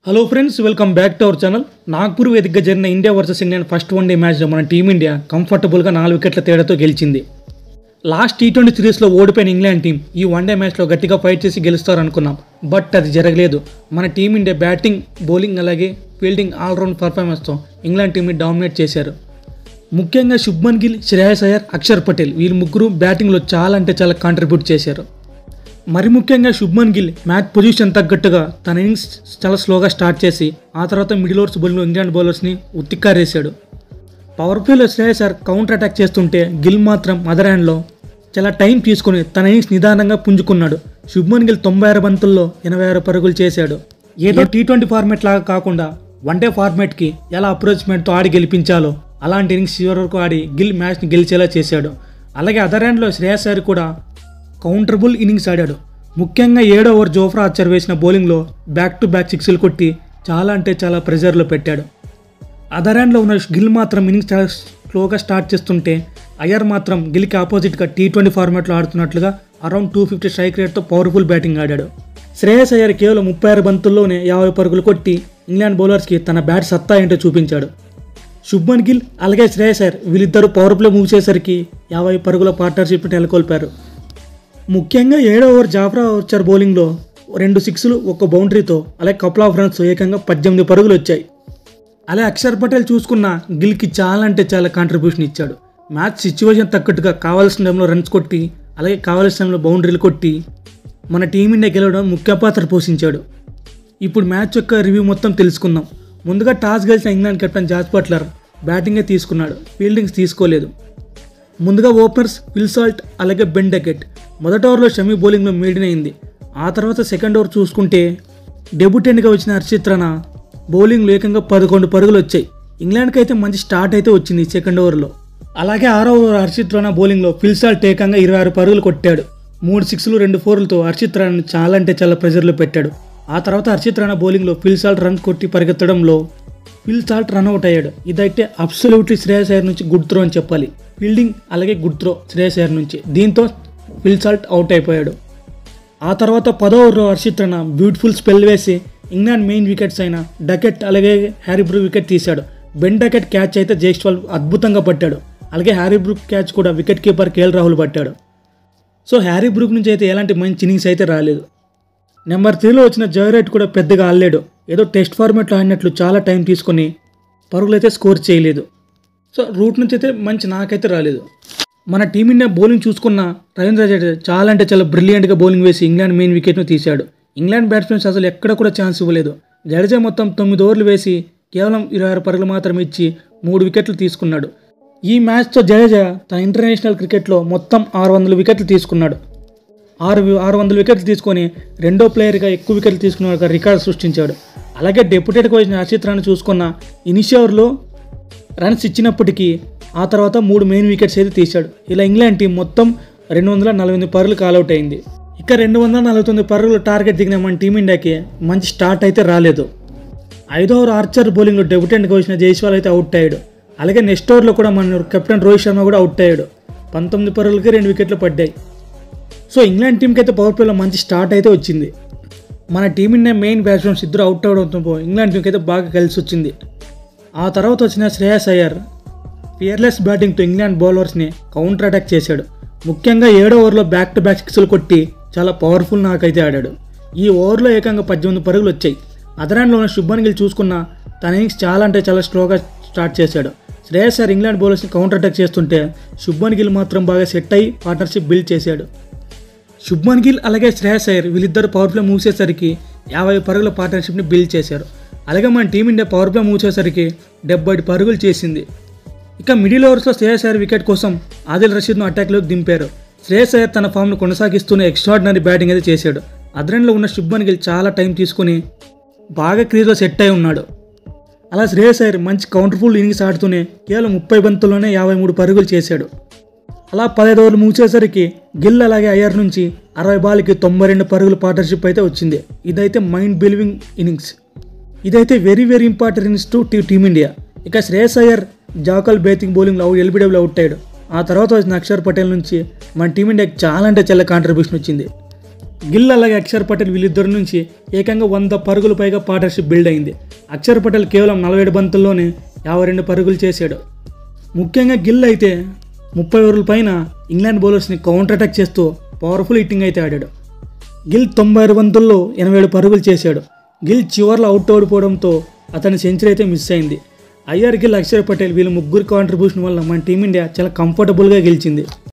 Hello friends, welcome back to our channel. Nagpur వేదికగా జరిగిన India versus England first one day మ్యాచ్లో మన టీమిండియా కంఫర్టబుల్గా 4 వికెట్ల తేడాతో గెలిచింది. లాస్ట్ T20 సిరీస్లో ఓడిపోయిన ఇంగ్లాండ్ టీం ఈ వన్డే మ్యాచ్లో గట్టిగా ఫైట్ చేసి గెలుస్తారనుకున్నాం. బట్ అది జరగలేదు. మన టీమిండియా బ్యాటింగ్, బౌలింగ్ అలాగే ఫీల్డింగ్ ఆల్రౌండ్ పర్ఫార్మెన్స్తో ఇంగ్లాండ్ టీంని డామినేట్ చేశారు. ముఖ్యంగా శుభ్మన్ గిల్, శ్రేయస్ అయ్యర్, అక్షర్ పటేల్ వీళ్ళు ముగ్గురు బ్యాటింగ్లో చాలా కాంట్రిబ్యూట్ చేశారు. మరి ముఖ్యంగా శుభ్మన్ గిల్ మ్యాచ్ పొజిషన్ తగ్గట్టుగా తన ఇన్నింగ్స్ చాలా స్లోగా స్టార్ట్ చేసి ఆ తర్వాత మిడిల్ ఓవర్స్ బౌలింగ్లో ఇంగ్లాండ్ బౌలర్స్ని ఉత్తిక్కారేశాడు. పవర్ ప్లేలో శ్రేయస్ అయ్యర్ కౌంటర్ అటాక్ చేస్తుంటే గిల్ మాత్రం అదర్ హ్యాండ్లో చాలా టైం తీసుకుని తన ఇన్నింగ్స్ నిదానంగా పుంజుకున్నాడు. శుభ్మన్ గిల్ 96 బంతుల్లో 86 పరుగులు చేశాడు. ఏదో T20 ఫార్మాట్ లాగా కాకుండా వన్డే ఫార్మాట్కి ఎలా అప్రోచ్మెంట్తో ఆడి గెలిపించాలో అలాంటి ఇన్నింగ్స్ చివరి వరకు ఆడి గిల్ మ్యాచ్ని గెలిచేలా చేశాడు. అలాగే అదర్ హ్యాండ్లో శ్రేయస్ అయ్యర్ కూడా కౌంటరబుల్ ఇన్నింగ్స్ ఆడాడు. ముఖ్యంగా 7వ ఓవర్ జోఫ్రా ఆర్చర్ వేసిన బౌలింగ్లో బ్యాక్ టు బ్యాక్ సిక్స్లు కొట్టి చాలా ప్రెజర్లో పెట్టాడు. అదర్ హ్యాండ్లో ఉన్న గిల్ మాత్రం ఇన్నింగ్స్ చాలా స్లోగా స్టార్ట్ చేస్తుంటే అయ్యర్ మాత్రం గిల్కి ఆపోజిట్గా T20 ఫార్మాట్లో ఆడుతున్నట్లుగా అరౌండ్ 250 స్ట్రైక్ రేట్తో పవర్ఫుల్ బ్యాటింగ్ ఆడాడు. శ్రేయస్ అయ్యర్ కేవలం 36 బంతుల్లోనే 50 పరుగులు కొట్టి ఇంగ్లాండ్ బౌలర్స్కి తన బ్యాట్ సత్తా ఏంటో చూపించాడు. శుభ్మన్ గిల్ అలాగే శ్రేయస్ అయ్యర్ వీళ్ళిద్దరూ పవర్ ప్లే ముగిసేసరికి 50 పరుగుల పార్ట్నర్షిప్ నెలకొల్పారు. ముఖ్యంగా 7వ ఓవర్ జాఫ్రా ఆర్చర్ బౌలింగ్లో 2 సిక్స్లు 1 బౌండరీతో అలాగే కపుల్ ఆఫ్ రన్స్ ఏకంగా 18 పరుగులు వచ్చాయి. అలాగే అక్షర్ పటేల్ చూసుకున్న గిల్కి చాలా కాంట్రిబ్యూషన్ ఇచ్చాడు. మ్యాచ్ సిచ్యువేషన్ తగ్గట్టుగా కావాల్సిన టైంలో రన్స్ కొట్టి అలాగే కావాల్సిన టైంలో బౌండరీలు కొట్టి మన టీమిండియా గెలవడం ముఖ్య పాత్ర పోషించాడు. ఇప్పుడు మ్యాచ్ యొక్క రివ్యూ మొత్తం తెలుసుకుందాం. ముందుగా టాస్ గెలిచిన ఇంగ్లాండ్ కెప్టెన్ జాస్ బట్లర్ బ్యాటింగే తీసుకున్నాడు, ఫీల్డింగ్స్ తీసుకోలేదు. ముందుగా ఓపెనర్స్ విల్ సాల్ట్ అలాగే బెన్ డకెట్. మొదటి ఓవర్లో షమి బౌలింగ్లో మీడియన్ అయింది. ఆ తర్వాత సెకండ్ ఓవర్ చూసుకుంటే డెబ్యూటెంట్గా వచ్చిన హర్షిత్ రాణా బౌలింగ్లో ఏకంగా 11 పరుగులు వచ్చాయి. ఇంగ్లాండ్కి అయితే మంచి స్టార్ట్ అయితే వచ్చింది సెకండ్ ఓవర్లో. అలాగే 6వ ఓవర్ హర్షిత్ రాణా బౌలింగ్లో విల్ సాల్ట్ ఏకంగా 26 పరుగులు కొట్టాడు. 3 సిక్స్లు 2 ఫోర్లతో హర్షిత్ రాణాను చాలా ప్రెజర్లో పెట్టాడు. ఆ తర్వాత హర్షిత్ రాణా బౌలింగ్లో విల్ సాల్ట్ రన్ కొట్టి పరిగెత్తడంలో విల్ సాల్ట్ రన్అవుట్ అయ్యాడు. ఇదైతే అబ్సల్యూట్లీ శ్రేయస్ అయ్యర్ నుంచి గుడ్ త్రో అని చెప్పాలి. ఫీల్డింగ్ అలాగే గుడ్ త్రో శ్రేయస్ అయ్యర్ నుంచి. దీంతో విల్ సాల్ట్ అవుట్ అయిపోయాడు. ఆ తర్వాత 10వ ఓవర్లో హర్షిత్ రాణా బ్యూటిఫుల్ స్పెల్ వేసి ఇంగ్లాండ్ మెయిన్ వికెట్స్ అయిన డకెట్ అలాగే హ్యారీ బ్రూక్ వికెట్ తీశాడు. బెన్ డకెట్ క్యాచ్ అయితే జైస్వాల్ అద్భుతంగా పట్టాడు. అలాగే హ్యారీ బ్రూక్ క్యాచ్ కూడా వికెట్ కీపర్ కేఎల్ రాహుల్ పట్టాడు. సో హ్యారీ బ్రూక్ నుంచి అయితే ఎలాంటి మంచి ఇన్నింగ్స్ అయితే రాలేదు. నెంబర్ 3లో వచ్చిన జయరేట్ కూడా పెద్దగా ఆడలేడు. ఏదో టెస్ట్ ఫార్మాట్లో ఆడినట్లు చాలా టైం తీసుకొని పరుగులు అయితే స్కోర్ చేయలేదు. సో రూట్ నుంచి అయితే మంచి నాకైతే రాలేదు. మన టీమిండియా బౌలింగ్ చూసుకున్న రవీంద్ర జడేజా చాలా బ్రిలియంట్గా బౌలింగ్ వేసి ఇంగ్లాండ్ మెయిన్ వికెట్ను తీశాడు. ఇంగ్లాండ్ బ్యాట్స్మెన్స్ అసలు ఎక్కడ కూడా ఛాన్స్ ఇవ్వలేదు. జడేజా మొత్తం 9 ఓవర్లు వేసి కేవలం 26 పరుగులు మాత్రం ఇచ్చి 3 వికెట్లు తీసుకున్నాడు. ఈ మ్యాచ్తో జడేజా తన ఇంటర్నేషనల్ క్రికెట్లో మొత్తం 600 వికెట్లు తీసుకున్నాడు. 600 వికెట్లు తీసుకొని రెండో ప్లేయర్గా ఎక్కువ వికెట్లు తీసుకున్న రికార్డు సృష్టించాడు. అలాగే డెప్యూటెడ్గా వచ్చిన హర్షిత్ రాణా చూసుకున్న ఇనిషియల్ ఓవర్లో రన్స్ ఇచ్చినప్పటికీ ఆ తర్వాత 3 మెయిన్ వికెట్స్ అయితే తీశాడు. ఇలా ఇంగ్లాండ్ టీం మొత్తం 248 పరుగులు కాల్అవుట్ అయింది. ఇక 249 పరుగులు టార్గెట్ దిగిన మన టీమిండియాకి మంచి స్టార్ట్ అయితే రాలేదు. 5వ ఓవర్ ఆర్చర్ బౌలింగ్లో డెబ్యూటెంట్గా వచ్చిన జైస్వాల్ అయితే అవుట్ అయ్యాడు. అలాగే నెక్స్ట్ ఓవర్లో కూడా మన కెప్టెన్ రోహిత్ శర్మ కూడా అవుట్ అయ్యాడు. 19 పరుగులకి 2 వికెట్లు పడ్డాయి. సో ఇంగ్లాండ్ టీంకి అయితే పవర్ ప్లేలో మంచి స్టార్ట్ అయితే వచ్చింది. మన టీమిండియా మెయిన్ బ్యాట్స్మెన్స్ ఇద్దరు అవుట్ అవడంతో ఇంగ్లాండ్ టీంకి అయితే బాగా కలిసి వచ్చింది. ఆ తర్వాత వచ్చిన శ్రేయస్ అయ్యర్ ఫియర్లెస్ బ్యాటింగ్తో ఇంగ్లాండ్ బౌలర్స్ని కౌంటర్ అటాక్ చేశాడు. ముఖ్యంగా 7వ ఓవర్లో బ్యాక్ టు బ్యాక్ సిక్స్లు కొట్టి చాలా పవర్ఫుల్ నాకైతే ఆడాడు. ఈ ఓవర్లో ఏకంగా 18 పరుగులు వచ్చాయి. అదర్ హ్యాండ్లో ఉన్న శుభ్మన్ గిల్ చూసుకున్న తన ఇన్నింగ్స్ చాలా స్లోగా స్టార్ట్ చేశాడు. శ్రేయస్ అయ్యర్ ఇంగ్లాండ్ బౌలర్స్ని కౌంటర్ అటాక్ చేస్తుంటే శుభ్మన్ గిల్ మాత్రం బాగా సెట్ అయ్యి పార్ట్నర్షిప్ బిల్డ్ చేశాడు. శుభ్మన్ గిల్ అలాగే శ్రేయస్ అయ్యర్ వీళ్ళిద్దరు పవర్ ప్లే మూసేసరికి 50 పరుగుల పార్ట్నర్షిప్ని బిల్డ్ చేశారు. అలాగే మన టీమిండియా పవర్ ప్లే మూసేసరికి 70 పరుగులు చేసింది. ఇక మిడిల్ ఓవర్స్లో శ్రేయస్ అయ్యర్ వికెట్ కోసం ఆదిల్ రషీద్ను అటాక్లోకి దింపారు. శ్రేయస్ అయ్యర్ తన ఫామ్ను కొనసాగిస్తూనే ఎక్స్ట్రాడినరీ బ్యాటింగ్ అయితే చేశాడు. అదర్ హ్యాండ్లో ఉన్న శుభ్మన్ గిల్ చాలా టైం తీసుకుని బాగా క్రీజ్లో సెట్ అయి ఉన్నాడు. అలా శ్రేయస్ అయ్యర్ మంచి కౌంటర్ఫుల్ ఇన్నింగ్స్ ఆడుతూనే కేవలం 30 బంతుల్లోనే 53 పరుగులు చేశాడు. అలా 15 ఓవర్లు ముగిసేసరికి గిల్ అలాగే అయ్యర్ నుంచి 60 బాల్కి 92 పరుగుల పార్ట్నర్షిప్ అయితే వచ్చింది. ఇదైతే మైండ్ బిలీవింగ్ ఇన్నింగ్స్. ఇదైతే very important innings to team India. ఇక శ్రేయస్ అయ్యర్ జాకల్ బేతింగ్ బౌలింగ్లో ఎల్బిడబ్ల్యూ అవుట్ అయ్యాడు. ఆ తర్వాత వచ్చిన అక్షర్ పటేల్ నుంచి మన టీమిండియాకి చాలా కాంట్రిబ్యూషన్ వచ్చింది. గిల్ అలాగే అక్షర్ పటేల్ వీళ్ళిద్దరి నుంచి ఏకంగా 100 పరుగులు పైగా పార్ట్నర్షిప్ బిల్డ్ అయింది. అక్షర్ పటేల్ కేవలం 47 బంతుల్లోనే 52 పరుగులు చేశాడు. ముఖ్యంగా గిల్ అయితే 30 ఓవర్ల పైన ఇంగ్లాండ్ బౌలర్స్ని కౌంటర్ అటాక్ చేస్తూ పవర్ఫుల్ హిట్టింగ్ అయితే ఆడాడు. గిల్ 96 బంతుల్లో 87 పరుగులు చేశాడు. గిల్ చివర్లో అవుట్ ఓడిపోవడంతో అతని సెంచరీ అయితే మిస్ అయింది. అయ్యర్, గిల్, అక్షర్ పటేల్ వీళ్ళ ముగ్గురు కాంట్రిబ్యూషన్ వల్ల మన టీమిండియా చాలా కంఫర్టబుల్గా గెలిచింది.